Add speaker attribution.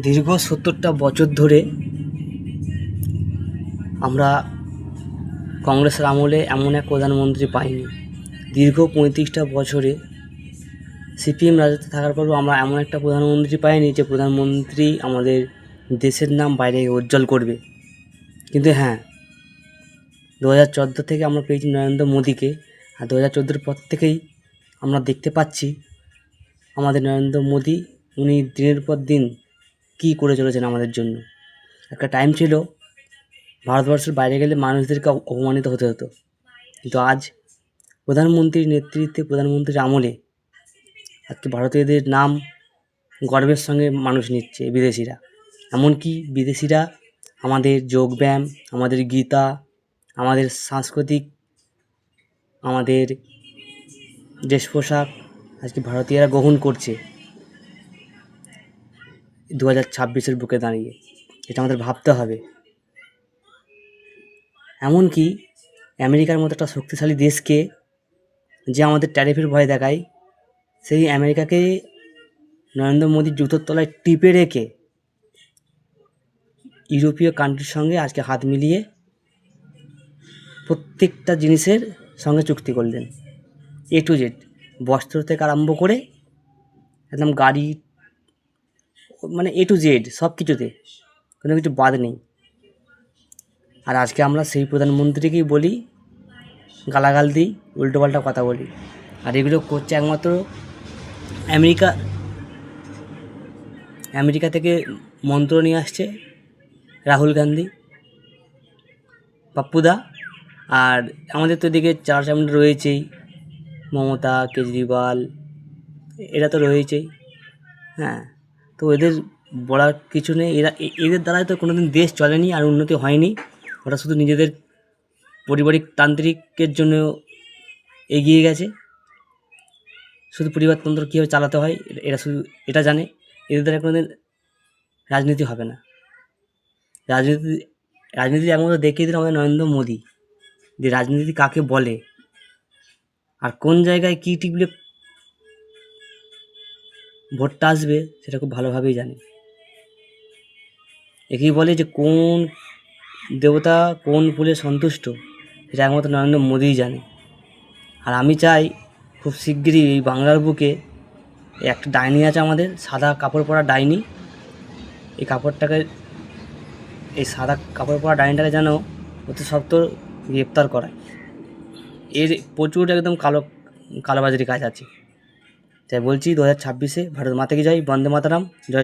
Speaker 1: দীর্ঘ ৭০টা বছর ধরে আমরা কংগ্রেসের আমলে এমন এক প্রধানমন্ত্রী পাইনি। দীর্ঘ ৩৫টা বছরে সিপিএম রাজত্বে থাকার পরেও আমরা এমন একটা প্রধানমন্ত্রী পাইনি যে প্রধানমন্ত্রী আমাদের দেশের নাম বাইরে উজ্জ্বল করবে। কিন্তু হ্যাঁ, 2014 থেকে আমরা পেয়েছি নরেন্দ্র মোদীকে, আর 2014-র পর থেকেই আমরা দেখতে পাচ্ছি আমাদের নরেন্দ্র মোদী উনি দিনের পর দিন কী করে চলেছেন আমাদের জন্য। একটা টাইম ছিল ভারতবর্ষের বাইরে গেলে মানুষদেরকে অপমানিত হতে হতো, কিন্তু আজ প্রধানমন্ত্রীর নেতৃত্বে, প্রধানমন্ত্রীর আমলে আজকে ভারতীয়দের নাম গর্বের সঙ্গে মানুষ নিচ্ছে বিদেশিরা। এমনকি বিদেশিরা আমাদের যোগব্যায়াম, আমাদের গীতা, আমাদের সাংস্কৃতিক, আমাদের ড্রেস পোশাক আজকে ভারতীয়রা গ্রহণ করছে 2026-এর বুকে দাঁড়িয়ে। এটা আমাদের ভাবতে হবে। এমনকি আমেরিকার মতো একটা শক্তিশালী দেশকে যে আমাদের ট্যারিফের ভয় দেখায়, সেই আমেরিকাকে নরেন্দ্র মোদীর জুতোর তলায় টিপে রেখে ইউরোপীয় কান্ট্রির সঙ্গে আজকে হাত মিলিয়ে প্রত্যেকটা জিনিসের সঙ্গে চুক্তি করলেন, A to Z, বস্ত্র থেকে আরম্ভ করে একদম গাড়ি, মানে A to Z সব কিছুতে কোনো কিছু বাদ নেই। আর আজকে আমরা সেই প্রধানমন্ত্রীকেই বলি, গালাগাল দিই, উল্টোপাল্টা কথা বলি। আর এগুলো করছে একমাত্র আমেরিকা থেকে মন্ত্র নিয়ে আসছে রাহুল গান্ধী, পাপ্পুদা। আর আমাদের তো এদিকে চার চামড়া রয়েছেই, মমতা, কেজরিওয়াল, এরা তো রয়েছেই। হ্যাঁ, তো এদের বলার কিছু নেই। এদের দ্বারাই তো কোনোদিন দেশ চলেনি আর উন্নতি হয়নি। ওরা শুধু নিজেদের পারিবারিক তান্ত্রিকের জন্য এগিয়ে গেছে, শুধু পরিবারতন্ত্র কীভাবে চালাতে হয় এরা শুধু এটা জানে। এদের দ্বারা কোনোদিন রাজনীতি হবে না। রাজনীতি একমাত্র দেখিয়ে দিল আমাদের নরেন্দ্র মোদী, যে রাজনীতি কাকে বলে আর কোন জায়গায় কী টিপলে ভোটটা আসবে সেটা খুব ভালোভাবেই জানে। একেই বলে যে কোন দেবতা কোন ফুলে সন্তুষ্ট, সেটা একমাত্র নরেন্দ্র মোদীই জানে। আর আমি চাই খুব শিগগিরই এই বাংলার বুকে একটা ডাইনি আছে আমাদের, সাদা কাপড় পরা ডাইনি। এই সাদা কাপড় পরা ডাইনিটাকে যেন অতি সত্বর গ্রেপ্তার করায়। এর প্রচুর একদম কালোবাজারি কাজ আছে। তাই বলছি 2026-এ ভারত মাতা কি জয়, বন্দে মাতরম, জয়।